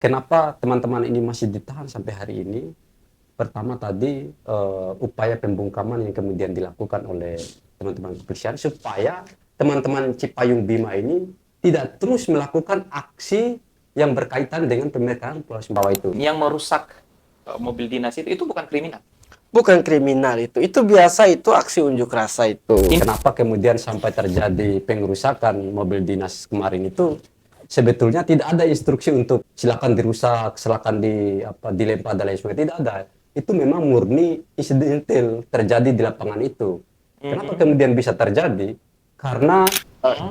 kenapa teman-teman ini masih ditahan sampai hari ini? Pertama tadi upaya pembungkaman yang kemudian dilakukan oleh teman-teman kepolisian supaya teman-teman Cipayung Bima ini tidak terus melakukan aksi yang berkaitan dengan pemeriksaan Pulau Sumbawa itu. Yang merusak mobil dinas itu bukan kriminal. Bukan kriminal itu biasa, itu aksi unjuk rasa itu. Kenapa kemudian sampai terjadi pengerusakan mobil dinas kemarin itu? Sebetulnya tidak ada instruksi untuk silakan dirusak, silakan dilempar dan lain sebagainya, tidak ada. Itu memang murni insidental terjadi di lapangan itu. Kenapa kemudian bisa terjadi? Karena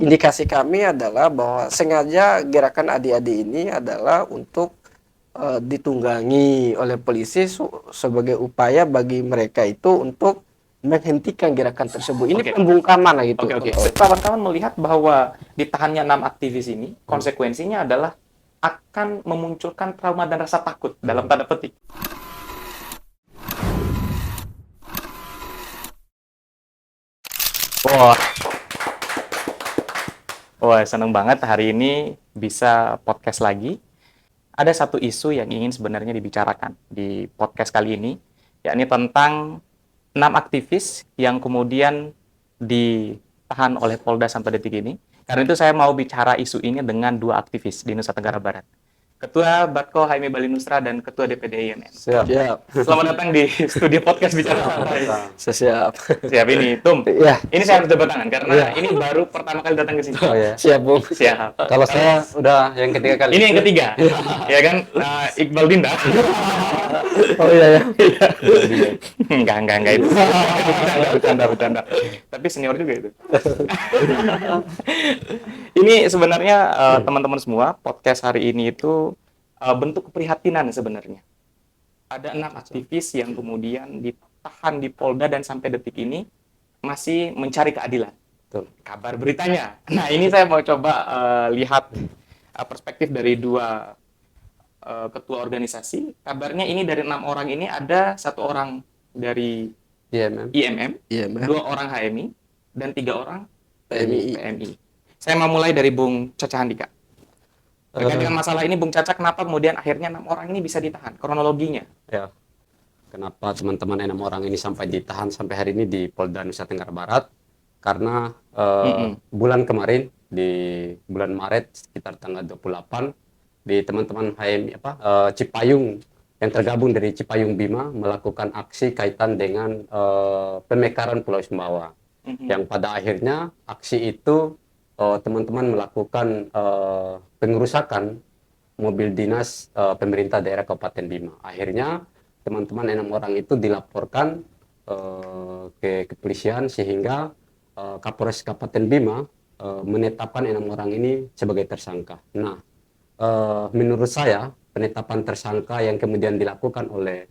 indikasi kami adalah bahwa sengaja gerakan adik-adik ini adalah untuk ditunggangi oleh polisi sebagai upaya bagi mereka itu untuk menghentikan gerakan tersebut. Ini pembungkaman lah gitu. Oke. Kawan-kawan melihat bahwa ditahannya 6 aktivis ini, konsekuensinya adalah akan memunculkan trauma dan rasa takut dalam tanda petik. Wah, seneng banget hari ini bisa podcast lagi. Ada satu isu yang ingin sebenarnya dibicarakan di podcast kali ini, yakni tentang 6 aktivis yang kemudian ditahan oleh Polda sampai detik ini. Karena itu saya mau bicara isu ini dengan 2 aktivis di Nusa Tenggara Barat. Ketua Batko Jaime Balinusra dan Ketua DPD IMN. Siap. Selamat datang di studio podcast Bicara Santai. Siap. Siap ini, Tum. Ya. Ini saya harus jabat tangan karena ini baru pertama kali datang ke sini. oh ya. Siap, Bung. Siap. Kalau saya udah yang ketiga kali. Ini yang ketiga, ya kan? Iqbal Dinda. Oh iya ya. Enggak itu. Bercanda. Tapi senior juga itu. Ini sebenarnya teman-teman semua, podcast hari ini itu bentuk keprihatinan sebenarnya. Ada 6 aktivis yang kemudian ditahan di Polda dan sampai detik ini masih mencari keadilan. Betul. Kabar beritanya. Nah, ini saya mau coba lihat perspektif dari 2 ketua organisasi. Kabarnya ini dari 6 orang ini ada 1 orang dari IMM, 2 orang HMI, dan 3 orang PMI. Saya mau mulai dari Bung Caca Handika. Terkait dengan masalah ini, Bung Caca, kenapa kemudian akhirnya 6 orang ini bisa ditahan? Kronologinya. Ya. Kenapa teman-teman 6 orang ini sampai ditahan sampai hari ini di Polda Nusa Tenggara Barat? Karena bulan kemarin, di bulan Maret sekitar tanggal 28, di teman-teman HMI Cipayung yang tergabung dari Cipayung Bima melakukan aksi kaitan dengan pemekaran Pulau Sumbawa. Yang pada akhirnya aksi itu teman-teman melakukan pengerusakan mobil dinas pemerintah daerah Kabupaten Bima. Akhirnya teman-teman 6 orang itu dilaporkan ke kepolisian sehingga Kapolres Kabupaten Bima menetapkan 6 orang ini sebagai tersangka. Nah, menurut saya penetapan tersangka yang kemudian dilakukan oleh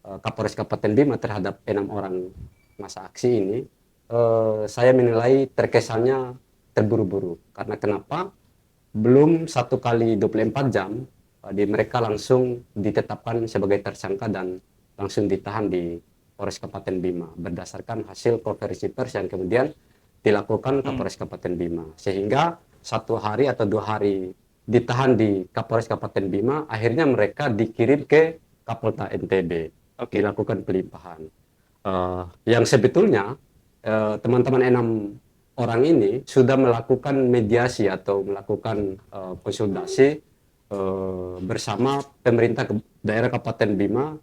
Kapolres Kabupaten Bima terhadap 6 orang masa aksi ini, saya menilai terkesannya terburu-buru. Karena kenapa? Belum 1 kali 24 jam mereka langsung ditetapkan sebagai tersangka dan langsung ditahan di Polres Kabupaten Bima berdasarkan hasil konferensi pers yang kemudian dilakukan Kapolres Kabupaten Bima, sehingga 1 hari atau 2 hari ditahan di Kapolres Kabupaten Bima, akhirnya mereka dikirim ke Kapolda NTB, dilakukan pelimpahan. Yang sebetulnya teman-teman 6 orang ini sudah melakukan mediasi atau melakukan konsultasi bersama pemerintah daerah Kabupaten Bima,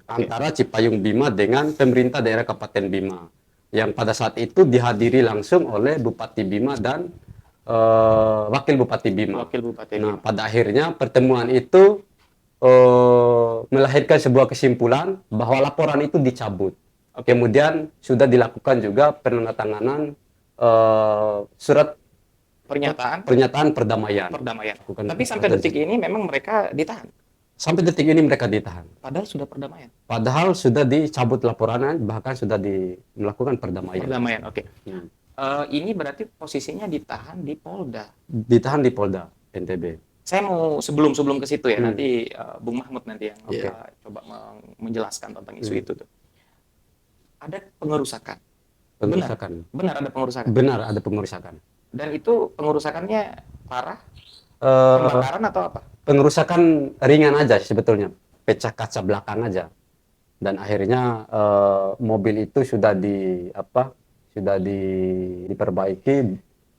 antara Cipayung Bima dengan pemerintah daerah Kabupaten Bima, yang pada saat itu dihadiri langsung oleh Bupati Bima dan Wakil Bupati Bima. Nah, pada akhirnya pertemuan itu melahirkan sebuah kesimpulan bahwa laporan itu dicabut. Kemudian sudah dilakukan juga penandatanganan surat pernyataan perdamaian. Tapi sampai detik ini memang mereka ditahan. Sampai detik ini mereka ditahan. Padahal sudah perdamaian. Padahal sudah dicabut laporannya, bahkan sudah melakukan perdamaian. Oke. Ini berarti posisinya ditahan di Polda. Ditahan di Polda NTB. Saya mau sebelum ke situ ya, nanti Bung Mahmud nanti yang coba menjelaskan tentang isu itu tuh. Ada pengerusakan. Benar ada pengerusakan. Benar ada pengerusakan. Dan itu pengerusakannya parah, pembakaran atau apa? pengerusakan ringan aja sebetulnya, pecah kaca belakang aja. Dan akhirnya mobil itu sudah diperbaiki,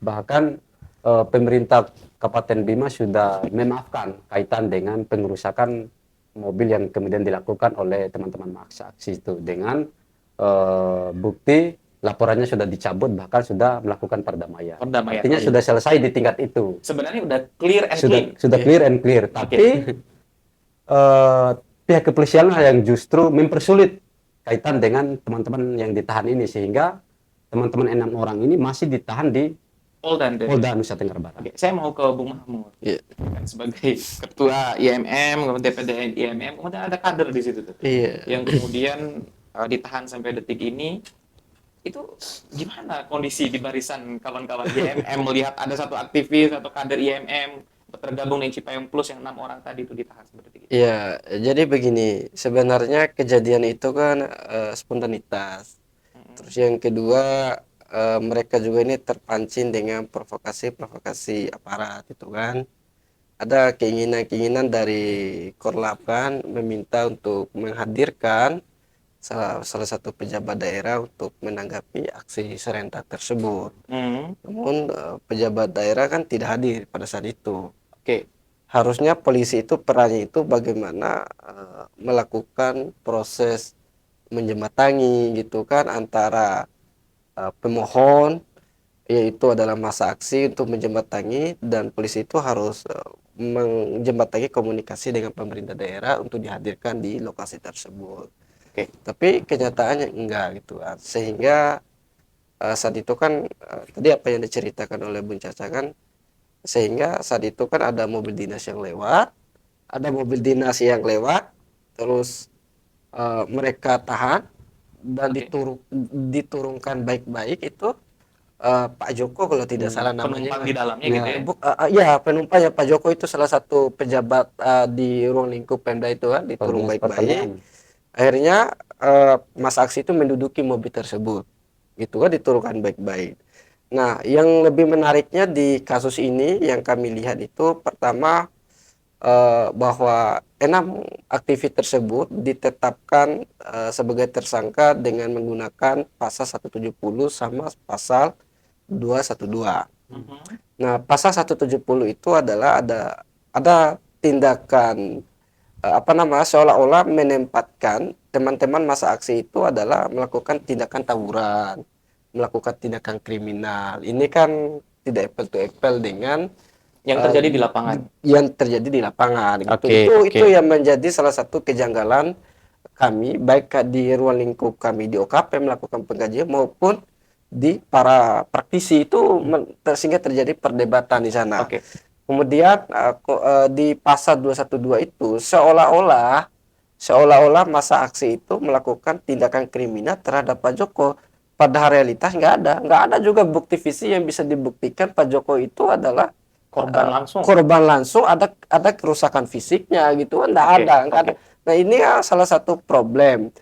bahkan pemerintah Kabupaten Bima sudah memaafkan kaitan dengan pengerusakan mobil yang kemudian dilakukan oleh teman-teman massa aksi itu, dengan bukti laporannya sudah dicabut, bahkan sudah melakukan perdamaian. Perdamaian. Artinya sudah selesai di tingkat itu. Sebenarnya udah clear and Sudah clean. sudah clear and clear, tapi pihak kepolisian lah yang justru mempersulit kaitan dengan teman-teman yang ditahan ini, sehingga teman-teman 6 orang ini masih ditahan di Polda. Polda Nusa Tenggara Barat. Oke, saya mau ke Bung Mahmud. Iya. Kan sebagai ketua IMM, kemudian DPD IMM, kemudian ada kader di situ tuh. Iya. Yang kemudian ditahan sampai detik ini. Itu gimana kondisi di barisan kawan-kawan IMM melihat ada satu aktivis atau kader IMM tergabung dengan Cipayung Plus yang 6 orang tadi itu ditahan sampai detik ini? Iya, jadi begini, sebenarnya kejadian itu kan spontanitas. Terus yang kedua, mereka juga ini terpancing dengan provokasi-provokasi aparat itu kan. Ada keinginan-keinginan dari Korlap kan meminta untuk menghadirkan salah satu pejabat daerah untuk menanggapi aksi serentak tersebut. Namun pejabat daerah kan tidak hadir pada saat itu. Oke. Harusnya polisi itu perannya itu bagaimana melakukan proses menjembatani gitu kan antara pemohon, yaitu adalah massa aksi, untuk menjembatani, dan polisi itu harus menjembatani komunikasi dengan pemerintah daerah untuk dihadirkan di lokasi tersebut. Oke. Tapi kenyataannya enggak gitu kan. Sehingga saat itu kan tadi apa yang diceritakan oleh Bung Caca kan, sehingga saat itu kan ada mobil dinas yang lewat, terus mereka tahan dan Oke. diturunkan baik-baik itu Pak Joko kalau tidak salah namanya. Penumpang di dalamnya gitu ya? Ya, penumpangnya Pak Joko itu salah satu pejabat di ruang lingkup Pemda itu kan, diturun Dinas baik-baik. Pertanian. Akhirnya massa aksi itu menduduki mobil tersebut, gitu kan, diturunkan baik-baik. Nah, yang lebih menariknya di kasus ini yang kami lihat itu, pertama bahwa 6 aktivis tersebut ditetapkan sebagai tersangka dengan menggunakan pasal 170 sama pasal 212. Nah, pasal 170 itu adalah ada tindakan seolah-olah menempatkan teman-teman massa aksi itu adalah melakukan tindakan tawuran, melakukan tindakan kriminal. Ini kan tidak apple to apple dengan Yang terjadi di lapangan. gitu. Oke, Itu yang menjadi salah satu kejanggalan kami, baik di ruang lingkup kami di OKP melakukan pengkajian maupun di para praktisi itu, sehingga terjadi perdebatan di sana. Oke. Kemudian di pasal 212 itu seolah-olah massa aksi itu melakukan tindakan kriminal terhadap Pak Joko. Padahal realitas nggak ada juga bukti fisik yang bisa dibuktikan Pak Joko itu adalah korban langsung, ada kerusakan fisiknya gitu kan, nggak ada. Nah, ini salah satu problem.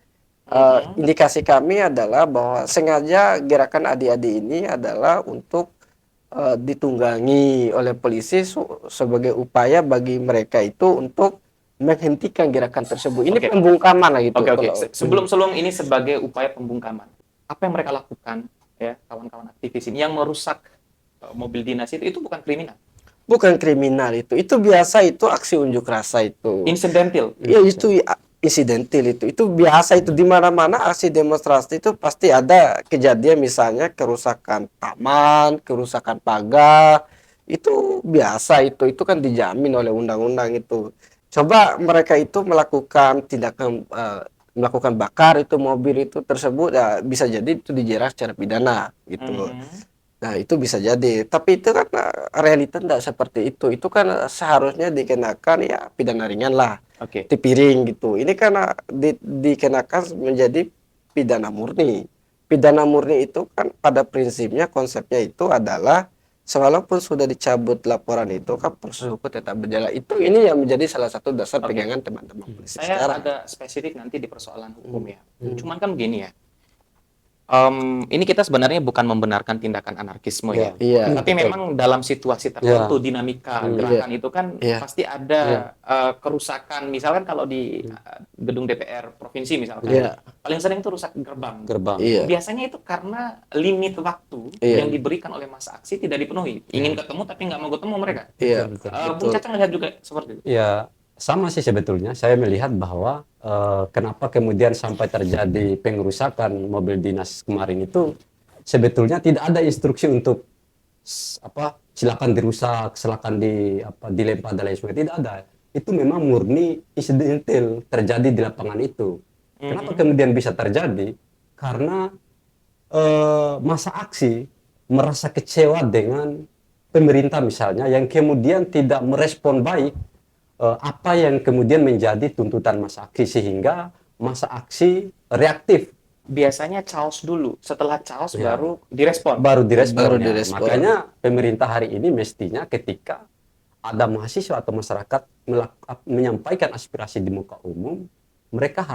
Indikasi kami adalah bahwa sengaja gerakan adik-adik ini adalah untuk ditunggangi oleh polisi sebagai upaya bagi mereka itu untuk menghentikan gerakan tersebut. Ini pembungkaman lah gitu. Oke. Sebelum ini sebagai upaya pembungkaman, apa yang mereka lakukan ya kawan-kawan aktivis ini yang merusak mobil dinas itu bukan kriminal? Bukan kriminal itu biasa, itu aksi unjuk rasa itu. Insidental. Ya, itu insidental itu biasa, itu di mana-mana aksi demonstrasi itu pasti ada kejadian, misalnya kerusakan taman, kerusakan pagar, itu biasa, itu kan dijamin oleh undang-undang itu. Coba mereka itu melakukan tindakan melakukan bakar itu mobil itu tersebut, ya bisa jadi itu dijerat secara pidana gitu. Nah, itu bisa jadi, tapi itu kan realita tidak seperti itu. Itu kan seharusnya dikenakan ya pidana ringan lah, piring gitu. Ini kan dikenakan menjadi pidana murni. Pidana murni itu kan pada prinsipnya, konsepnya itu adalah walaupun sudah dicabut laporan itu kan proses hukum tetap berjalan. Ini yang menjadi salah satu dasar pegangan teman-teman polisi Saya sekarang. agak spesifik nanti di persoalan hukum ya. Cuman kan begini ya, Ini kita sebenarnya bukan membenarkan tindakan anarkisme ya. Iya. Tapi betul. memang dalam situasi tertentu dinamika Hmm. gerakan itu kan Iya. pasti ada kerusakan. Misalkan kalau di gedung DPR provinsi misalkan, Iya. paling sering itu rusak gerbang. Gerbang. Iya. Biasanya itu karena limit waktu Iya. yang diberikan oleh masa aksi tidak dipenuhi. Ingin ketemu tapi nggak mau ketemu mereka. Iya. Betul, betul. Bung Betul. Caca melihat juga seperti itu. Ya, sama sih sebetulnya. Saya melihat bahwa kenapa kemudian sampai terjadi pengerusakan mobil dinas kemarin itu sebetulnya tidak ada instruksi untuk silakan dirusak, silakan dilempar dan lain sebagainya. Tidak ada. Itu memang murni insidental terjadi di lapangan itu. Kenapa kemudian bisa terjadi? Karena masa aksi merasa kecewa dengan pemerintah misalnya yang kemudian tidak merespon baik apa yang kemudian menjadi tuntutan masa aksi sehingga masa aksi reaktif Biasanya chaos dulu, setelah chaos Ya. baru direspon. baru direspon. Baru Ya. direspon. Makanya pemerintah hari ini mestinya ketika ada mahasiswa atau masyarakat menyampaikan aspirasi di muka umum, pemerintah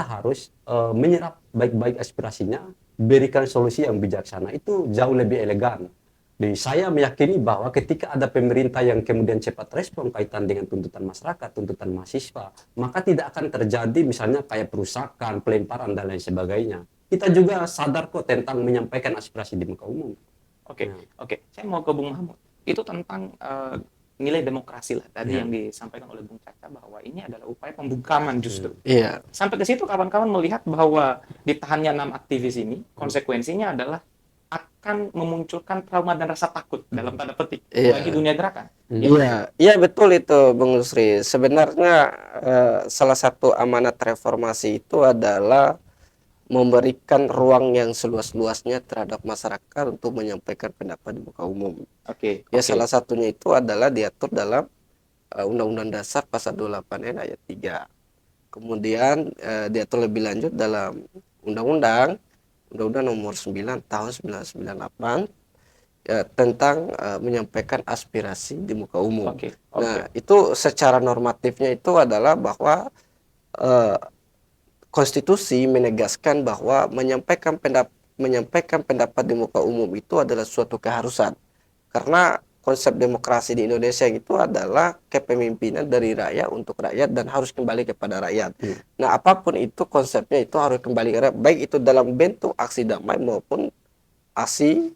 harus menyerap baik-baik aspirasinya, berikan solusi yang bijaksana. Itu jauh lebih elegan. Jadi saya meyakini bahwa ketika ada pemerintah yang kemudian cepat respon kaitan dengan tuntutan masyarakat, tuntutan mahasiswa, maka tidak akan terjadi misalnya kayak perusakan, pelemparan dan lain sebagainya. Kita juga sadar kok tentang menyampaikan aspirasi di muka umum. Oke, oke. Saya mau ke Bung Mahmud. Itu tentang nilai demokrasi lah tadi yang disampaikan oleh Bung Caca bahwa ini adalah upaya pembungkaman justru. Iya. Sampai ke situ kawan-kawan melihat bahwa ditahannya 6 aktivis ini konsekuensinya adalah akan memunculkan trauma dan rasa takut dalam tanda petik Iya. bagi dunia gerakan. Iya, iya betul itu Bung Nusri. Sebenarnya salah satu amanat reformasi itu adalah memberikan ruang yang seluas-luasnya terhadap masyarakat untuk menyampaikan pendapat di muka umum. Oke. Ya oke. salah satunya itu adalah diatur dalam Undang-Undang Dasar Pasal 28N ayat 3. Kemudian diatur lebih lanjut dalam Undang-Undang Nomor 9 tahun 1998 tentang menyampaikan aspirasi di muka umum. Oke, Nah, itu secara normatifnya itu adalah bahwa eh, konstitusi menegaskan bahwa menyampaikan pendapat di muka umum itu adalah suatu keharusan. Karena konsep demokrasi di Indonesia itu adalah kepemimpinan dari rakyat untuk rakyat dan harus kembali kepada rakyat. Nah, apapun itu konsepnya itu harus kembali ke rakyat, baik itu dalam bentuk aksi damai maupun aksi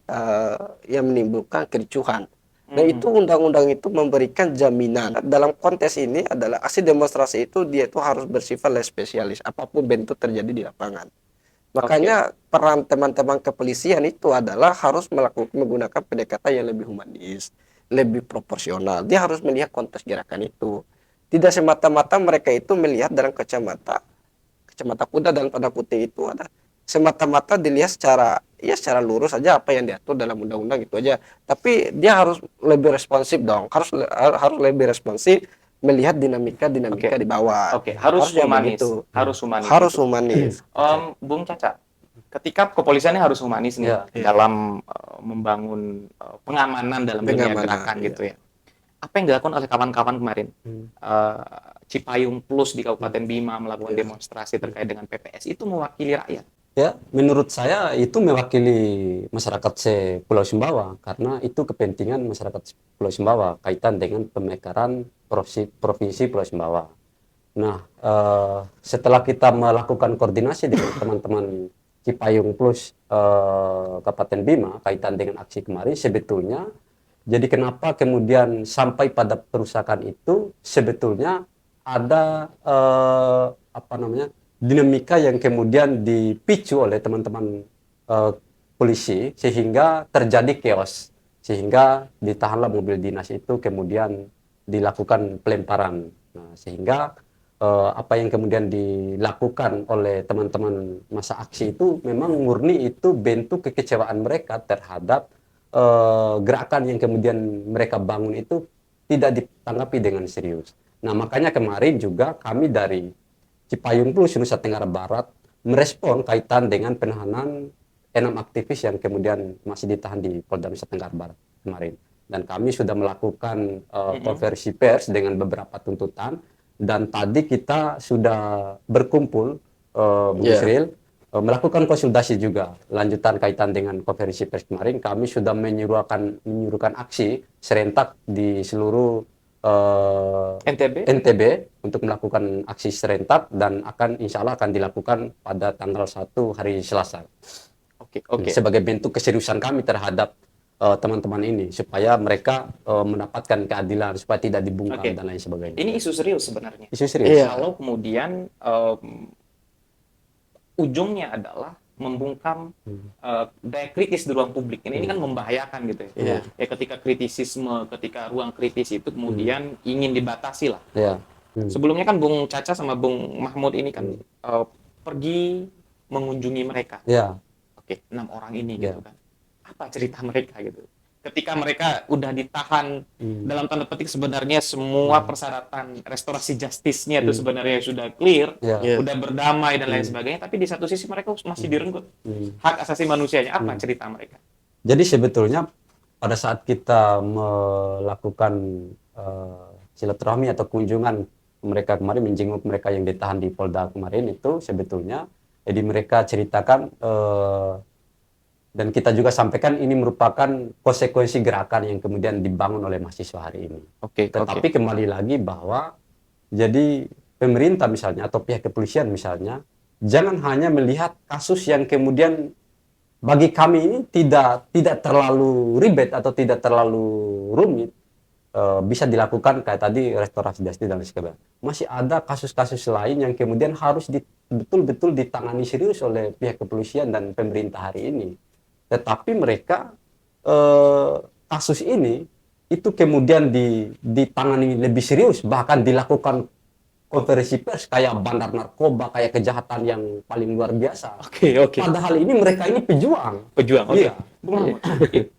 yang menimbulkan kericuhan. Nah, itu undang-undang itu memberikan jaminan. Dalam konteks ini adalah aksi demonstrasi itu dia itu harus bersifat less spesialis apapun bentuk terjadi di lapangan. Makanya peran teman-teman kepolisian itu adalah harus menggunakan pendekatan yang lebih humanis, lebih proporsional. Dia harus melihat konteks gerakan itu. Tidak semata-mata mereka itu melihat dalam kacamata kuda dalam tanda kutip itu ada semata-mata dilihat secara lurus saja apa yang diatur dalam undang-undang itu aja. Tapi dia harus lebih responsif dong. Harus lebih responsif melihat dinamika di bawah. Oke, harus Harusnya humanis. begitu. Harus humanis. Harus humanis. Bung Caca, ketika kepolisiannya harus humanis nih Ya. dalam membangun pengamanan dalam dunia Pengamanan, gerakan iya. gitu ya. Apa yang dilakukan oleh kawan-kawan kemarin? Cipayung Plus di Kabupaten Bima melakukan demonstrasi terkait dengan PPS itu mewakili rakyat. Ya, menurut saya itu mewakili masyarakat Pulau Sumbawa karena itu kepentingan masyarakat Pulau Sumbawa kaitan dengan pemekaran provinsi Pulau Sumbawa. Nah, setelah kita melakukan koordinasi dengan teman-teman Cipayung Plus Kabupaten Bima kaitan dengan aksi kemarin, sebetulnya jadi kenapa kemudian sampai pada perusakan itu sebetulnya ada dinamika yang kemudian dipicu oleh teman-teman polisi sehingga terjadi chaos, sehingga ditahanlah mobil dinas itu kemudian dilakukan pelemparan. Nah, sehingga apa yang kemudian dilakukan oleh teman-teman masa aksi itu memang murni itu bentuk kekecewaan mereka terhadap gerakan yang kemudian mereka bangun itu tidak ditanggapi dengan serius. Nah, makanya kemarin juga kami dari Cipayung Plus Nusa Tenggara Barat merespon kaitan dengan penahanan 6 aktivis yang kemudian masih ditahan di Polda Nusa Tenggara Barat kemarin. Dan kami sudah melakukan konversi pers dengan beberapa tuntutan dan tadi kita sudah berkumpul Bung Yusril melakukan konsultasi juga. Lanjutan kaitan dengan konferensi pers kemarin, kami sudah menyuruhkan aksi serentak di seluruh NTB untuk melakukan aksi serentak, dan insya Allah akan dilakukan pada tanggal 1 hari Selasa. Oke. Sebagai bentuk keseriusan kami terhadap teman-teman ini, supaya mereka mendapatkan keadilan, supaya tidak dibungkam dan lain sebagainya. Ini isu serius sebenarnya. Isu serius. Iya. Kalau kemudian ujungnya adalah membungkam daya kritis di ruang publik. Ini kan membahayakan gitu ya. Iya. Ya ketika kritisisme, ketika ruang kritis itu kemudian ingin dibatasi lah. Ya. Sebelumnya kan Bung Caca sama Bung Mahmud ini kan pergi mengunjungi mereka. Ya. Oke, 6 orang ini Ya. gitu kan. Apa cerita mereka gitu? Ketika mereka udah ditahan, dalam tanda petik sebenarnya semua persyaratan restorasi justice-nya itu sebenarnya sudah clear, Ya. udah berdamai dan lain sebagainya, tapi di satu sisi mereka masih direnggut hak asasi manusianya. Apa cerita mereka? Jadi sebetulnya pada saat kita melakukan silaturahmi atau kunjungan mereka kemarin, menjenguk mereka yang ditahan di Polda kemarin, itu sebetulnya jadi mereka ceritakan dan kita juga sampaikan ini merupakan konsekuensi gerakan yang kemudian dibangun oleh mahasiswa hari ini. Tetapi kembali lagi bahwa jadi pemerintah misalnya atau pihak kepolisian misalnya jangan hanya melihat kasus yang kemudian bagi kami ini tidak terlalu ribet atau tidak terlalu rumit, bisa dilakukan kayak tadi restorasi justice dan lain sebagainya. Masih ada kasus-kasus lain yang kemudian harus betul-betul ditangani serius oleh pihak kepolisian dan pemerintah hari ini. Tetapi mereka kasus ini itu kemudian ditangani lebih serius, bahkan dilakukan konferensi pers kayak bandar narkoba, kayak kejahatan yang paling luar biasa. Padahal ini mereka ini pejuang. Iya. Bung Mahmud,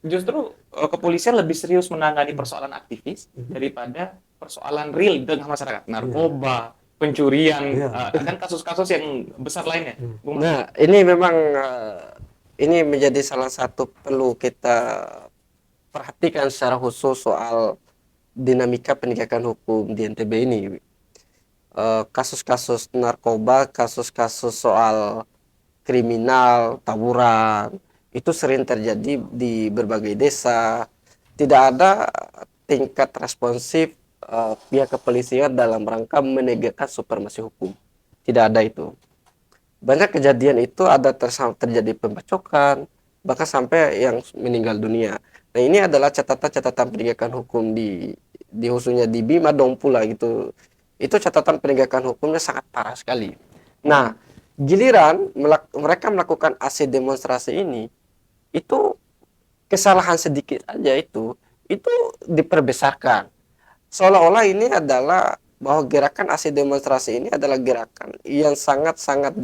justru kepolisian lebih serius menangani persoalan aktivis daripada persoalan real di tengah masyarakat, narkoba, pencurian, dan kasus-kasus yang besar lainnya. Bung Mahmud. Nah, ini memang ini menjadi salah satu perlu kita perhatikan secara khusus soal dinamika penegakan hukum di NTB ini. Kasus-kasus narkoba, kasus-kasus soal kriminal, tawuran, itu sering terjadi di berbagai desa. Tidak ada tingkat responsif pihak kepolisian dalam rangka menegakkan supremasi hukum. Tidak ada itu. Banyak kejadian itu ada terjadi pembacokan, bahkan sampai yang meninggal dunia. Nah, ini adalah catatan penegakan hukum di khususnya di Bima Dompula gitu. Itu catatan penegakan hukumnya sangat parah sekali. Nah, giliran mereka melakukan aksi demonstrasi ini, itu kesalahan sedikit aja itu diperbesarkan. Seolah-olah ini adalah bahwa gerakan aksi demonstrasi ini adalah gerakan yang sangat-sangat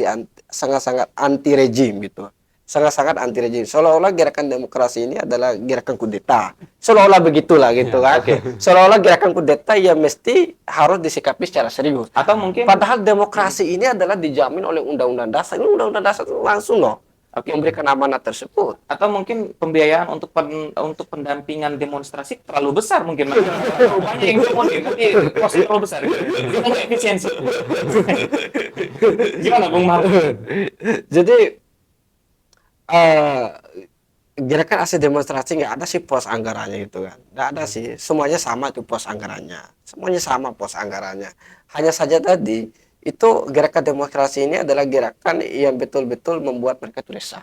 anti rejim gitu. Sangat-sangat anti rejim. Seolah-olah gerakan demokrasi ini adalah gerakan kudeta. Seolah-olah begitulah gitu kan. Seolah-olah gerakan kudeta ya mesti harus disikapi secara serius. Atau mungkin Padahal demokrasi ini adalah dijamin oleh undang-undang dasar. Ini undang-undang dasar langsung loh memberikan amanat tersebut. Atau mungkin pembiayaan untuk pendampingan demonstrasi terlalu besar mungkin. Banyak yang mungkin nanti kosnya terlalu besar. Kita nggak efisiensi. Gimana Bung Mahmud? Jadi gerakan aksi demonstrasi nggak ada sih pos anggarannya gitu kan, nggak ada sih, semuanya sama tuh pos anggarannya, semuanya sama pos anggarannya. Hanya saja tadi itu gerakan demokrasi ini adalah gerakan yang betul-betul membuat mereka itu resah.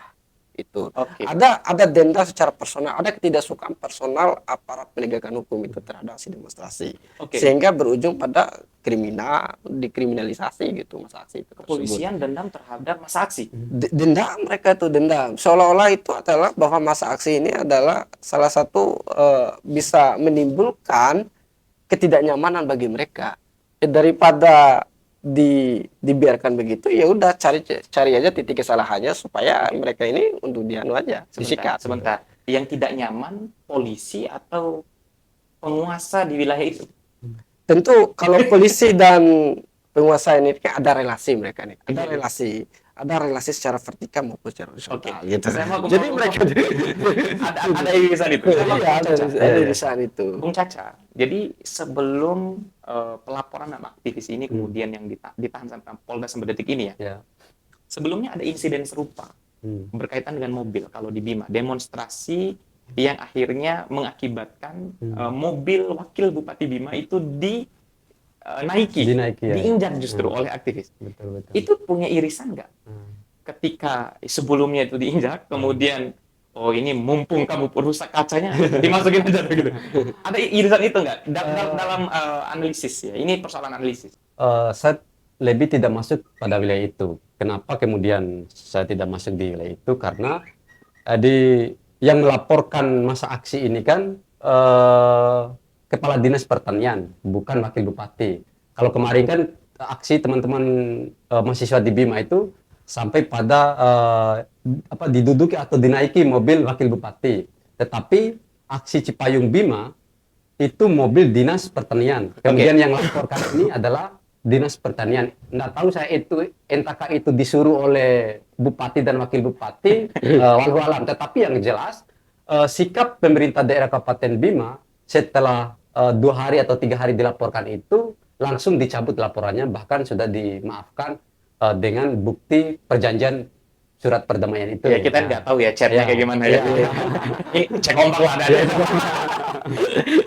Itu ada denda secara personal, ada ketidaksukaan personal aparat penegakan hukum itu terhadap aksi demonstrasi, sehingga berujung pada dikriminalisasi gitu masa aksi itu. Kepolisian dendam terhadap masa aksi. Dendam, mereka itu dendam, seolah-olah itu adalah bahwa masa aksi ini adalah salah satu bisa menimbulkan ketidaknyamanan bagi mereka. Daripada dibiarkan begitu, ya udah cari aja titik kesalahannya supaya mereka ini untuk dianu aja, disikat. Sebentar. Yang tidak nyaman polisi atau penguasa di wilayah itu? Tentu kalau polisi dan penguasa ini kan ada relasi mereka nih, ada relasi secara vertikal maupun secara horizontal gitu. Jadi mereka ada irisan itu. Ada irisan itu. Bung Caca, jadi sebelum pelaporan dan aktivis ini kemudian yang ditahan sampai Polda sampai detik ini ya, sebelumnya ada insiden serupa berkaitan dengan mobil kalau di Bima, demonstrasi yang akhirnya mengakibatkan mobil wakil Bupati Bima itu Dinaiki, ya. diinjak justru oleh aktivis. Betul, betul. Itu punya irisan nggak? Ketika sebelumnya itu diinjak, kemudian oh ini mumpung kamu perusak kacanya, dimasukin aja gitu. Ada irisan itu nggak dalam analisis ya? Ini persoalan analisis. Saya lebih tidak masuk pada wilayah itu. Kenapa kemudian saya tidak masuk di wilayah itu? Karena yang melaporkan masa aksi ini kan Kepala Dinas Pertanian, bukan Wakil Bupati. Kalau kemarin kan aksi teman-teman mahasiswa di Bima itu sampai pada diduduki atau dinaiki mobil Wakil Bupati. Tetapi aksi Cipayung Bima itu mobil Dinas Pertanian. Kemudian yang laporkan ini adalah Dinas Pertanian. Nggak tahu saya itu entahkah itu disuruh oleh Bupati dan Wakil Bupati, walau alam. Tetapi yang jelas sikap pemerintah daerah Kabupaten Bima setelah 2 hari atau 3 hari dilaporkan itu langsung dicabut laporannya, bahkan sudah dimaafkan dengan bukti perjanjian surat perdamaian itu. Ya kita nggak tahu ya chatnya kayak gimana ya. Ini cek ombak lah ada.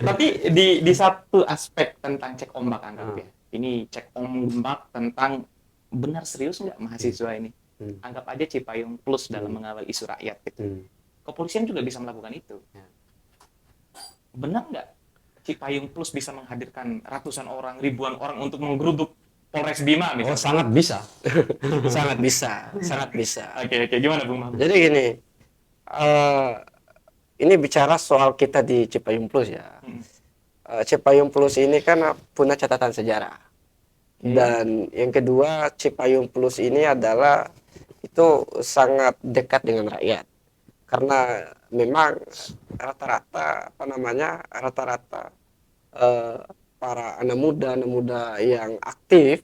Tapi di satu aspek tentang cek ombak anggap ya. Ini cek ombak tentang benar serius nggak mahasiswa ini. Anggap aja Cipayung Plus dalam mengawal isu rakyat gitu. Kepolisian juga bisa melakukan itu. Benar nggak Cipayung Plus bisa menghadirkan ratusan orang, ribuan orang untuk menggeruduk Polres Bima misalnya? Oh, sangat bisa. Sangat bisa, sangat bisa. Oke, gimana Bung Mahmud? Jadi gini, ini bicara soal kita di Cipayung Plus ya. Cipayung Plus ini kan punya catatan sejarah. Dan yang kedua, Cipayung Plus ini adalah itu sangat dekat dengan rakyat. Karena memang rata-rata para anak muda yang aktif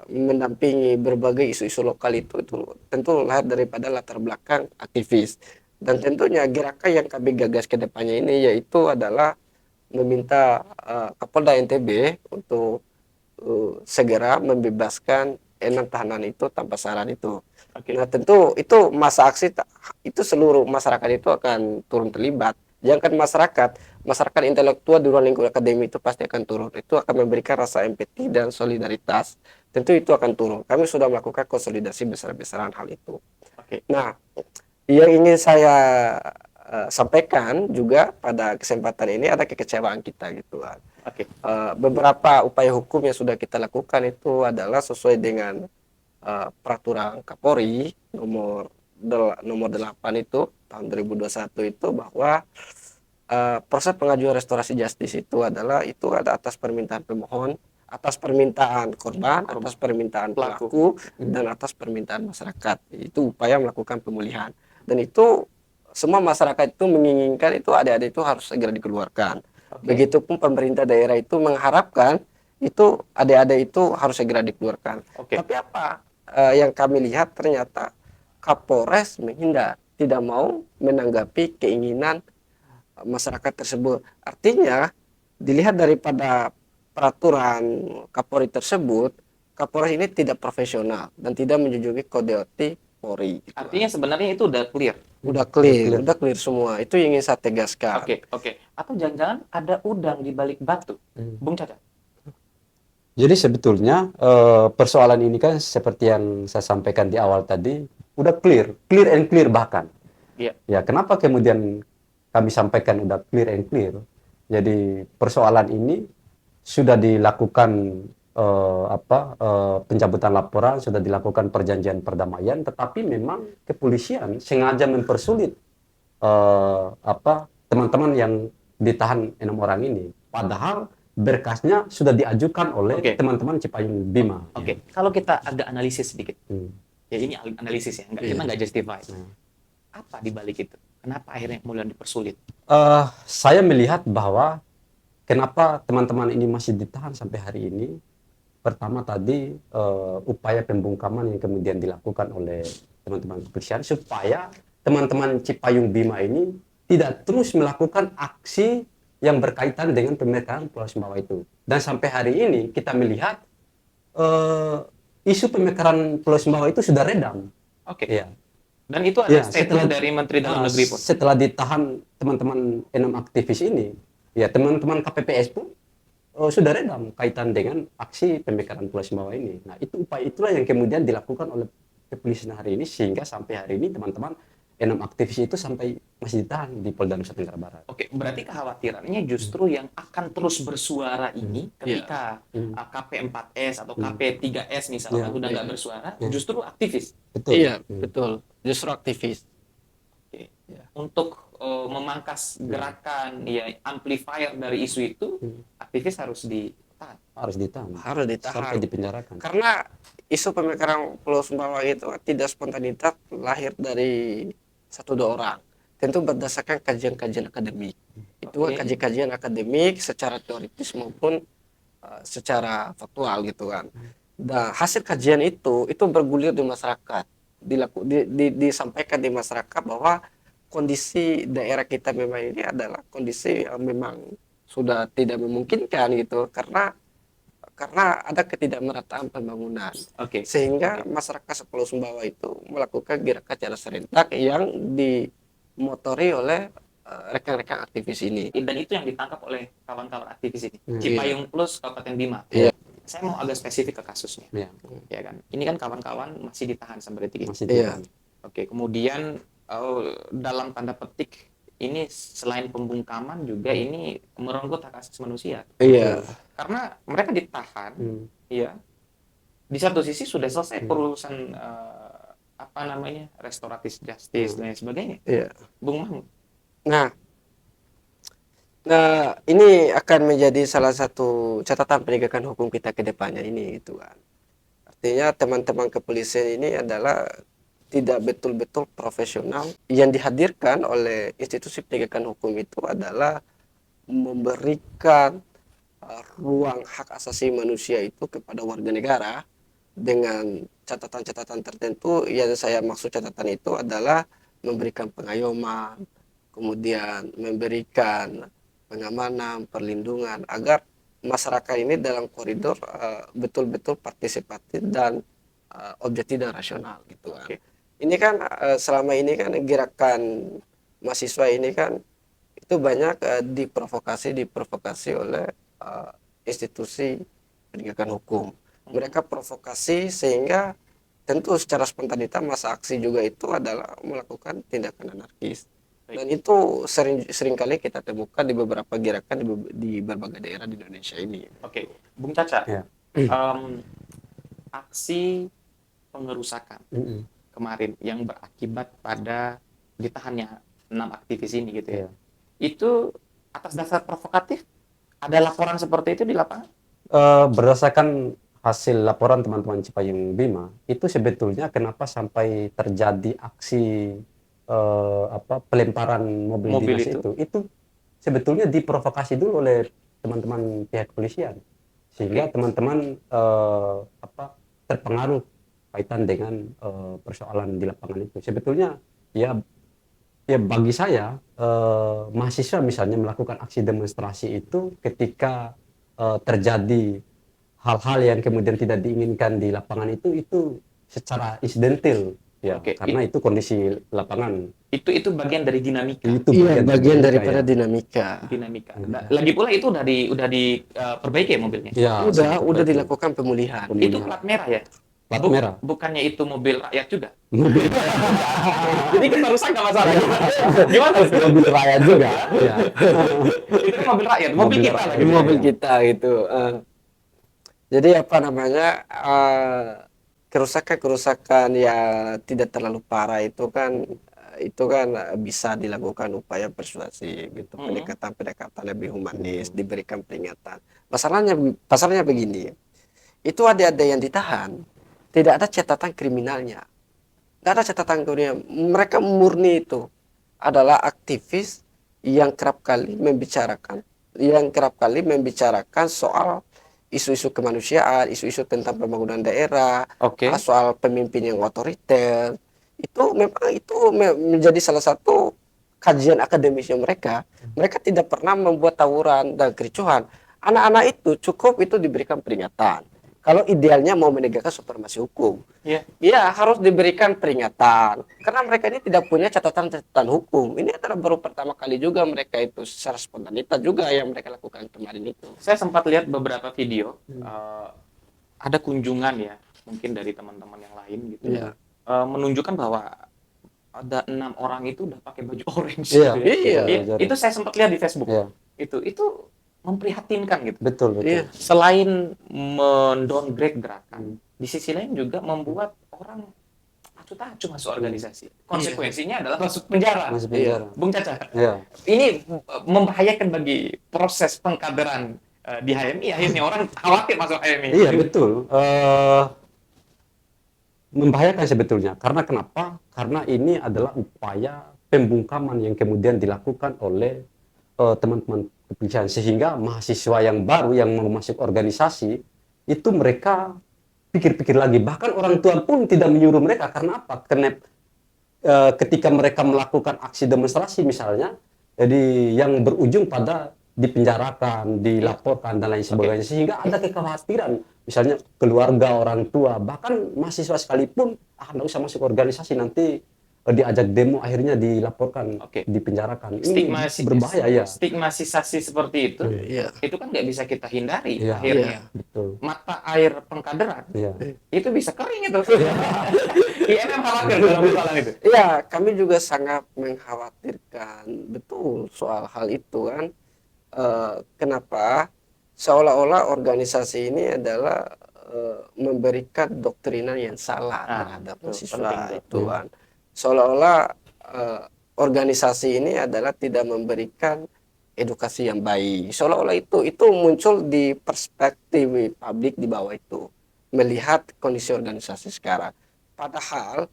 mendampingi berbagai isu-isu lokal itu tentu lahir daripada latar belakang aktivis. Dan tentunya gerakan yang kami gagas ke depannya ini yaitu adalah meminta Kapolda NTB untuk segera membebaskan 6 tahanan itu tanpa syarat itu. Nah tentu itu masa aksi itu seluruh masyarakat itu akan turun terlibat. Jangan masyarakat intelektual di ruang lingkup akademi itu pasti akan turun. Itu akan memberikan rasa empati dan solidaritas. Tentu itu akan turun. Kami sudah melakukan konsolidasi besar-besaran hal itu. Nah, yang ingin saya sampaikan juga pada kesempatan ini ada kekecewaan kita gitu kan. Beberapa upaya hukum yang sudah kita lakukan itu adalah sesuai dengan peraturan Kapolri nomor 8 itu tahun 2021 itu bahwa proses pengajuan restorasi justice itu ada atas permintaan pemohon, atas permintaan korban, atas permintaan pelaku, dan atas permintaan masyarakat. Itu upaya melakukan pemulihan. Dan itu semua masyarakat itu menginginkan itu adik-adik itu harus segera dikeluarkan. Begitupun pemerintah daerah itu mengharapkan itu adik-adik itu harus segera dikeluarkan. Tapi apa yang kami lihat ternyata Kapolres menghindar, tidak mau menanggapi keinginan masyarakat tersebut. Artinya dilihat daripada peraturan Kapolri tersebut, Kapolres ini tidak profesional dan tidak menjunjungi kode etik Polri. Gitu. Artinya sebenarnya itu udah clear. Udah clear semua. Itu yang ingin saya tegaskan. Oke. Atau jangan-jangan ada udang di balik batu, Bung Caca? Jadi sebetulnya persoalan ini kan seperti yang saya sampaikan di awal tadi, udah clear and clear bahkan. Ya, kenapa kemudian kami sampaikan udah clear and clear? Jadi persoalan ini sudah dilakukan pencabutan laporan, sudah dilakukan perjanjian perdamaian, tetapi memang kepolisian sengaja mempersulit teman-teman yang ditahan 6 orang ini. Padahal berkasnya sudah diajukan oleh teman-teman Cipayung Bima. Kalau kita ada analisis sedikit, ya ini analisis ya, kita nggak justify. Apa di balik itu? Kenapa akhirnya kemudian dipersulit? Saya melihat bahwa kenapa teman-teman ini masih ditahan sampai hari ini. Pertama tadi upaya pembungkaman yang kemudian dilakukan oleh teman-teman kepolisian supaya teman-teman Cipayung Bima ini tidak terus melakukan aksi yang berkaitan dengan pemeriksaan Pulau Sumbawa itu. Dan sampai hari ini kita melihat isu pemekaran Pulau Sumbawa itu sudah redam. Oke. Ya. Dan itu ada Ya, statement dari Menteri Dalam Negeri pun. setelah ditahan teman-teman 6 aktivis ini, ya teman-teman KPPS pun sudah redam kaitan dengan aksi pemekaran Pulau Sumbawa ini. Nah, itu upaya itulah yang kemudian dilakukan oleh kepolisian hari ini, sehingga sampai hari ini teman-teman 6 aktivis itu sampai masih ditahan di Polda Nusa Tenggara Barat. Oke, berarti kekhawatirannya justru yang akan terus bersuara ini ketika KP4S atau KP3S misalnya udah nggak bersuara, justru aktivis. Betul. Iya, betul. Justru aktivis. Oke. Untuk memangkas gerakan ya amplifier dari isu itu, aktivis harus ditahan. Harus ditahan. Harus ditahan. Sampai dipenjarakan. Karena isu pemekaran Pulau Sumbawa itu tidak spontanitas lahir dari 1-2 orang. Tentu berdasarkan kajian-kajian akademik. Itu kajian-kajian akademik secara teoritis maupun secara faktual gitu kan. Nah, hasil kajian itu bergulir di masyarakat. Disampaikan di masyarakat bahwa kondisi daerah kita memang ini adalah kondisi yang memang sudah tidak memungkinkan gitu karena ada ketidakmerataan pembangunan. Sehingga masyarakat Pulau Sumbawa itu melakukan gerakan secara serentak yang dimotori oleh rekan-rekan aktivis ini. Dan itu yang ditangkap oleh kawan-kawan aktivis ini. Cipayung Plus Kabupaten Bima. Saya mau agak spesifik ke kasusnya. Ya kan. Ini kan kawan-kawan masih ditahan sampai detik ini. Masih ditahan. Oke, kemudian dalam tanda petik ini selain pembungkaman juga ini merenggut hak asasi manusia. Iya. Karena mereka ditahan, ya. Di satu sisi sudah selesai perurusan restoratif justice dan sebagainya. Iya. Bung Mahmud. Nah, ini akan menjadi salah satu catatan penegakan hukum kita ke depannya ini gitu kan. Artinya teman-teman kepolisian ini adalah tidak betul-betul profesional. Yang dihadirkan oleh institusi penegakan hukum itu adalah memberikan ruang hak asasi manusia itu kepada warga negara dengan catatan-catatan tertentu. Yang saya maksud catatan itu adalah memberikan pengayoman, kemudian memberikan pengamanan, perlindungan agar masyarakat ini dalam koridor betul-betul partisipatif dan objektif dan rasional gitu kan. Ini kan selama ini kan gerakan mahasiswa ini kan itu banyak diprovokasi oleh institusi penegakan hukum. Mereka provokasi sehingga tentu secara spontanitas masa aksi juga itu adalah melakukan tindakan anarkis. Dan itu seringkali kita temukan di beberapa gerakan di berbagai daerah di Indonesia ini. Oke, Bung Caca, aksi pengerusakan kemarin yang berakibat pada ditahannya 6 aktivis ini gitu ya. Itu atas dasar provokatif? Ada laporan seperti itu di lapangan? Berdasarkan hasil laporan teman-teman Cipayung Bima, itu sebetulnya kenapa sampai terjadi aksi pelemparan mobil dinas itu sebetulnya diprovokasi dulu oleh teman-teman pihak kepolisian, sehingga teman-teman terpengaruh kaitan dengan persoalan di lapangan itu. Sebetulnya ya bagi saya mahasiswa misalnya melakukan aksi demonstrasi itu ketika terjadi hal-hal yang kemudian tidak diinginkan di lapangan itu secara insidental. Ya, karena itu kondisi lapangan. Itu bagian dari dinamika. Itu bagian daripada dinamika. Lagi pula itu udah diperbaiki ya mobilnya. Ya, udah dilakukan pemulihan. Itu plat merah ya? Plat merah. Bukannya itu mobil rakyat juga? Jadi kita rusak nggak masalah. Gimana? Mobil rakyat juga. Ya. Itu kan mobil rakyat, mobil kita lagi. Mobil kita itu. Jadi kerusakan ya tidak terlalu parah itu kan bisa dilakukan upaya persuasi gitu, pendekatan lebih humanis, diberikan peringatan. Pasalnya begini, itu ada yang ditahan, tidak ada catatan kriminalnya, tidak ada catatan kriminal. Mereka murni itu adalah aktivis yang kerap kali membicarakan soal isu-isu kemanusiaan, isu-isu tentang pembangunan daerah, soal pemimpin yang otoriter. Itu menjadi salah satu kajian akademisnya mereka. Mereka tidak pernah membuat tawuran dan kericuhan. Anak-anak itu cukup itu diberikan peringatan. kalau idealnya mau menegakkan supremasi hukum, Iya. ya harus diberikan peringatan karena mereka ini tidak punya catatan-catatan hukum. Ini adalah baru pertama kali juga mereka itu secara spontanitas juga yang mereka lakukan kemarin itu. Saya sempat lihat beberapa video, ada kunjungan ya, mungkin dari teman-teman yang lain gitu, Iya. menunjukkan bahwa ada 6 orang itu udah pakai baju orange. Iya, gitu ya. iya. Itu saya sempat lihat di Facebook. Iya. Itu memprihatinkan gitu. Betul, betul. Iya. Selain mendowngrade gerakan, di sisi lain juga membuat orang acuh-acuh masuk organisasi. Konsekuensinya adalah masuk penjara. Masuk penjara. Bung Caca, Iya. ini membahayakan bagi proses pengkaderan di HMI. Akhirnya orang khawatir masuk HMI. Iya, betul. Membahayakan sebetulnya. Karena kenapa? Karena ini adalah upaya pembungkaman yang kemudian dilakukan oleh teman-teman kepolisian, sehingga mahasiswa yang baru yang mau masuk organisasi itu mereka pikir-pikir lagi, bahkan orang tua pun tidak menyuruh mereka. Karena apa? Karena ketika mereka melakukan aksi demonstrasi misalnya, jadi yang berujung pada dipenjarakan, dilaporkan dan lain sebagainya, sehingga ada kekhawatiran misalnya keluarga, orang tua, bahkan mahasiswa sekalipun nggak usah masuk organisasi, nanti diajak demo akhirnya dilaporkan, Oke. dipenjarakan. Ini Stigmatisasi berbahaya ya. Stigmatisasi seperti itu, Iya. itu kan nggak bisa kita hindari. Iya. Akhirnya Betul. mata air pengkaderan Iya. itu bisa kering itu. IMM khawatir dalam persoalan itu. Iya, kami juga sangat mengkhawatirkan betul soal hal itu kan. Kenapa? Seolah-olah organisasi ini adalah memberikan doktrinan yang salah terhadap itu mahasiswa penting itu kan. Seolah-olah organisasi ini adalah tidak memberikan edukasi yang baik. Seolah-olah itu muncul di perspektif publik di bawah itu, melihat kondisi organisasi sekarang. Padahal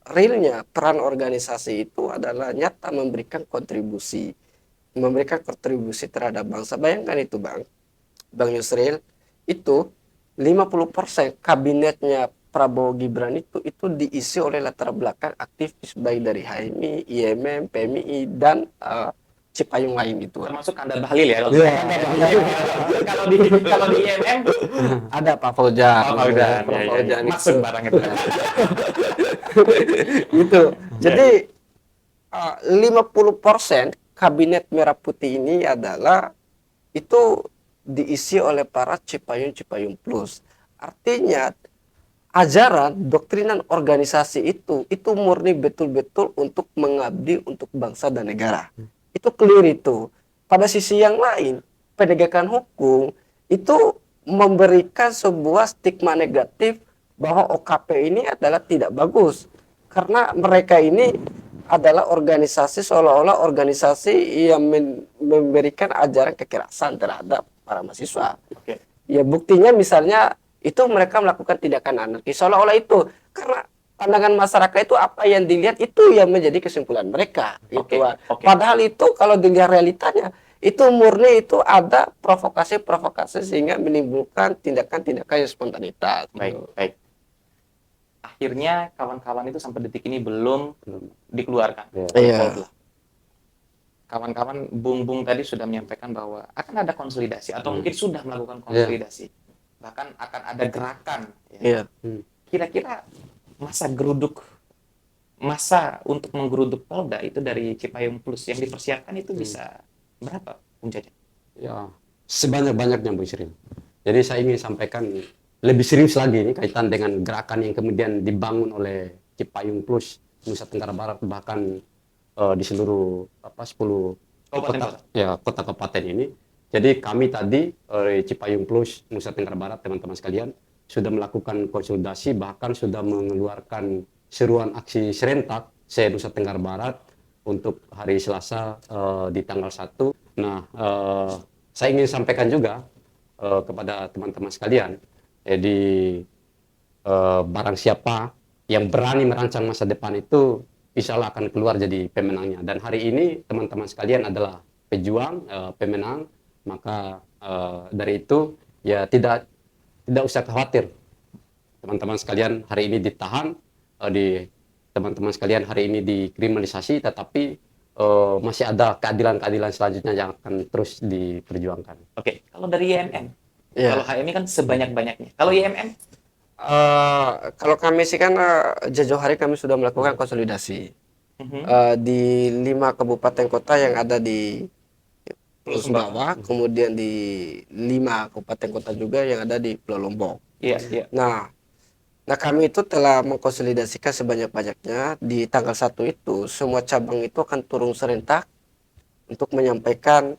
realnya peran organisasi itu adalah nyata memberikan kontribusi terhadap bangsa. Bayangkan itu Bang Yusril, itu 50% kabinetnya Prabowo Gibran itu diisi oleh latar belakang aktivis baik dari HMI, IMM, PMI dan Cipayung lain itu. Termasuk Anda Bahlil ya. Iya. Kalau di IMM Ada Pak Fauzan. Pak Fauzan, Pak ya, Fauzan itu. masuk barang itu. Gitu. Jadi 50% kabinet Merah Putih ini adalah itu diisi oleh para Cipayung Plus. Artinya ajaran doktrinan organisasi itu murni betul-betul untuk mengabdi untuk bangsa dan negara. Itu clear itu. Pada sisi yang lain, penegakan hukum itu memberikan sebuah stigma negatif bahwa OKP ini adalah tidak bagus. Karena mereka ini adalah organisasi seolah-olah organisasi yang memberikan ajaran kekerasan terhadap para mahasiswa. Oke. Ya buktinya misalnya itu mereka melakukan tindakan anarkis seolah-olah itu karena pandangan masyarakat itu apa yang dilihat itu yang menjadi kesimpulan mereka. Oke, Itu. oke. Padahal itu kalau dilihat realitanya itu murni itu ada provokasi-provokasi sehingga menimbulkan tindakan-tindakan yang spontanitas. Baik, baik. Akhirnya kawan-kawan itu sampai detik ini belum dikeluarkan. Iya. Kawan-kawan Bung tadi sudah menyampaikan bahwa akan ada konsolidasi atau mungkin sudah melakukan konsolidasi. Bahkan akan ada gerakan. Ya. Iya. Kira-kira masa untuk menggeruduk Polda itu dari Cipayung Plus yang dipersiapkan itu bisa berapa, Bung Caca? Ya, sebanyak-banyaknya Bu Sri. Jadi saya ingin sampaikan lebih serius lagi ini kaitan dengan gerakan yang kemudian dibangun oleh Cipayung Plus Nusa Tenggara Barat, bahkan di seluruh 10 kota kabupaten ini. Jadi kami tadi Cipayung Plus Nusa Tenggara Barat, teman-teman sekalian, sudah melakukan konsolidasi, bahkan sudah mengeluarkan seruan aksi serentak se-Nusa Tenggara Barat untuk hari Selasa di tanggal 1. Nah, saya ingin sampaikan juga kepada teman-teman sekalian, jadi barang siapa yang berani merancang masa depan itu insya Allah akan keluar jadi pemenangnya. Dan hari ini teman-teman sekalian adalah pejuang, pemenang, maka dari itu ya tidak usah khawatir. Teman-teman sekalian hari ini ditahan, teman-teman sekalian hari ini dikriminalisasi, tetapi masih ada keadilan-keadilan selanjutnya yang akan terus diperjuangkan. Oke, kalau dari IMM, Iya. Kalau HMI kan sebanyak-banyaknya. Kalau IMM? Kalau kami sih kan jauh hari kami sudah melakukan konsolidasi Mhm. di 5 kabupaten kota yang ada di Pulau Pulau Sumbawa. Sumbawa, kemudian di 5 kabupaten kota juga yang ada di Pulau Lombok. Iya, iya. Nah, nah kami itu telah mengkonsolidasikan sebanyak-banyaknya di tanggal 1 itu semua cabang itu akan turun serentak untuk menyampaikan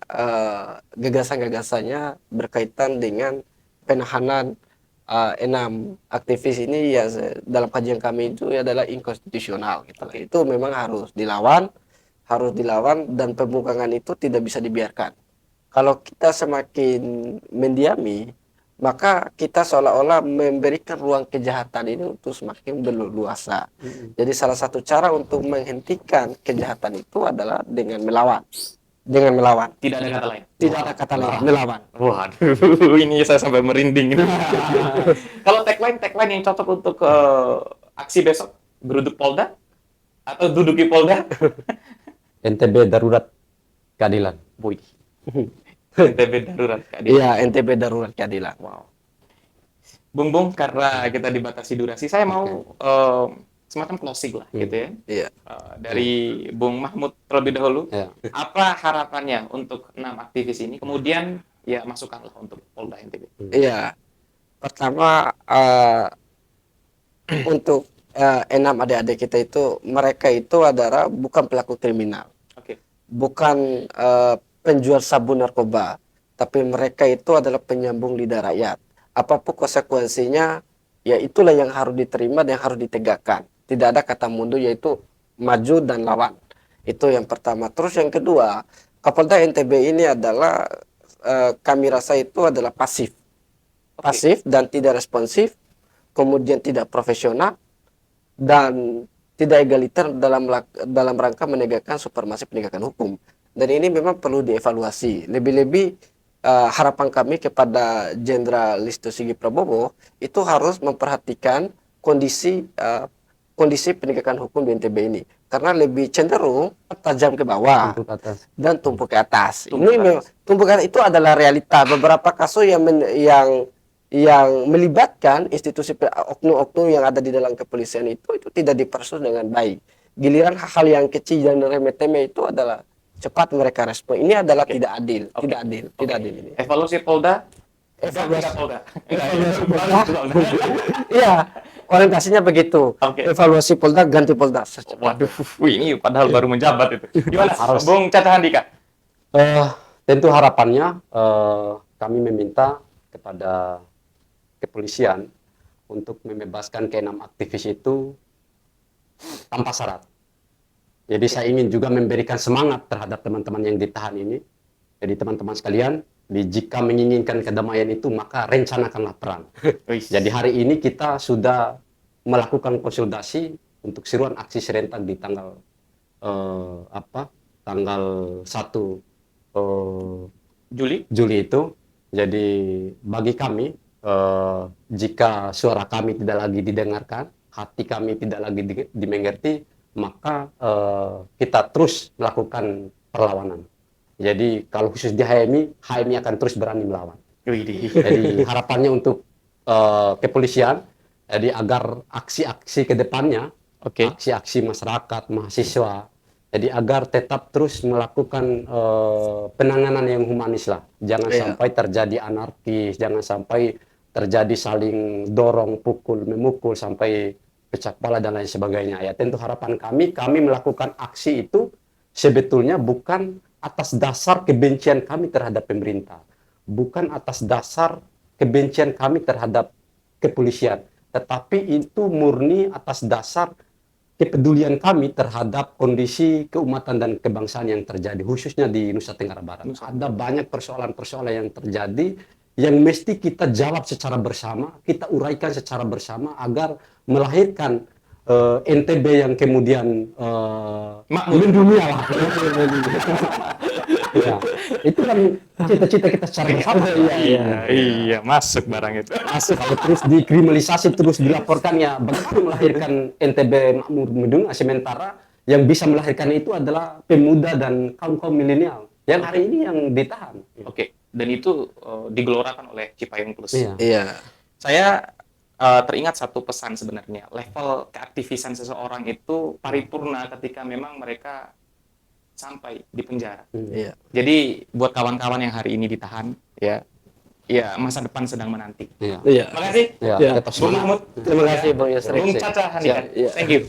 gagasan-gagasannya berkaitan dengan penahanan 6 aktivis ini ya dalam kajian kami itu adalah inkonstitusional gitu. Oke. Itu memang harus dilawan dan pembungkaman itu tidak bisa dibiarkan. Kalau kita semakin mendiami, maka kita seolah-olah memberikan ruang kejahatan ini untuk semakin berleluasa. Jadi salah satu cara untuk menghentikan kejahatan itu adalah dengan melawan. Dengan melawan. Tidak ada kata lain. Tidak ada kata lain, melawan. Waduh, ini saya sampai merinding. Kalau tagline yang cocok untuk aksi besok, geruduk Polda atau duduki Polda? NTB darurat keadilan. Boy. NTB darurat keadilan. Iya, NTB darurat keadilan. Wow. Bung, karena kita dibatasi durasi, saya mau semacam closing lah, gitu ya. Iya. Dari Bung Mahmud terlebih dahulu, Ya. apa harapannya untuk 6 aktivis ini? Kemudian ya masukkanlah untuk Polda NTB. Iya. Pertama untuk 6 adik-adik kita itu mereka itu adalah bukan pelaku kriminal, Oke. bukan penjual sabu narkoba, tapi mereka itu adalah penyambung lidah rakyat. Apapun konsekuensinya, ya itulah yang harus diterima dan yang harus ditegakkan. Tidak ada kata mundur, yaitu maju dan lawan. Itu yang pertama. Terus yang kedua, Kapolda NTB ini adalah kami rasa itu adalah pasif. Pasif dan tidak responsif, kemudian tidak profesional dan tidak egaliter dalam rangka menegakkan supremasi penegakan hukum. Dan ini memang perlu dievaluasi. Lebih-lebih harapan kami kepada Jenderal Listio Sigit Prabowo itu harus memperhatikan kondisi penegakan hukum di NTB ini, karena lebih cenderung tajam ke bawah Untuk atas. dan tumpuk ke atas. Tumpuk Ini ke atas. tumpuk ke atas itu adalah realita. Beberapa kasus yang melibatkan institusi oknum-oknum yang ada di dalam kepolisian itu tidak diproses dengan baik. Giliran hal-hal yang kecil dan remeh-temeh itu adalah cepat mereka respon. Ini adalah Oke. tidak adil, Oke. tidak adil, Oke. tidak adil ini. Evaluasi Polda. Evaluasi Polda. Iya, orientasinya begitu. Oke. Evaluasi Polda ganti Polda. Waduh, ini padahal baru menjabat itu. Gimana, Harus. Bung Caca Handika? Tentu harapannya kami meminta kepada kepolisian untuk membebaskan ke-6 aktivis itu tanpa syarat. Jadi saya ingin juga memberikan semangat terhadap teman-teman yang ditahan ini. Jadi teman-teman sekalian, jika menginginkan kedamaian itu maka rencanakanlah perang. Jadi hari ini kita sudah melakukan konsultasi untuk seruan aksi serentak di tanggal tanggal 1 Juli itu. Jadi bagi kami jika suara kami tidak lagi didengarkan, hati kami tidak lagi dimengerti, maka kita terus melakukan perlawanan. Jadi kalau khusus di HMI akan terus berani melawan. Jadi harapannya untuk kepolisian, jadi agar aksi-aksi ke depannya, Oke. aksi-aksi masyarakat, mahasiswa, jadi agar tetap terus melakukan penanganan yang humanis lah. Jangan Iya. sampai terjadi anarkis, jangan sampai terjadi saling dorong, pukul, memukul sampai pecah kepala dan lain sebagainya. Ya tentu harapan kami melakukan aksi itu sebetulnya bukan atas dasar kebencian kami terhadap pemerintah, bukan atas dasar kebencian kami terhadap kepolisian, tetapi itu murni atas dasar kepedulian kami terhadap kondisi keumatan dan kebangsaan yang terjadi, khususnya di Nusa Tenggara Barat. Ada banyak persoalan-persoalan yang terjadi yang mesti kita jawab secara bersama, kita uraikan secara bersama agar melahirkan NTB yang kemudian mendunia lah. Ya, itu kan cita-cita kita secara bersama. Iya, masuk barang itu. Masuk kalau terus dikriminalisasi terus dilaporkan, ya bagaimana melahirkan NTB makmur mendunia, sementara yang bisa melahirkan itu adalah pemuda dan kaum milenial yang hari ini yang ditahan. Oke. dan itu digelorakan oleh Cipayung Plus. Iya. Iya. Saya teringat satu pesan sebenarnya, level keaktivisan seseorang itu paripurna ketika memang mereka sampai di penjara. Iya. Jadi buat kawan-kawan yang hari ini ditahan, ya masa depan sedang menanti. Iya. Iya. Terima kasih. Iya, Iya. tetap Bung semangat. Mahmud. Terima kasih Bung Yusri. Bung Caca Handika. Iya. Thank you.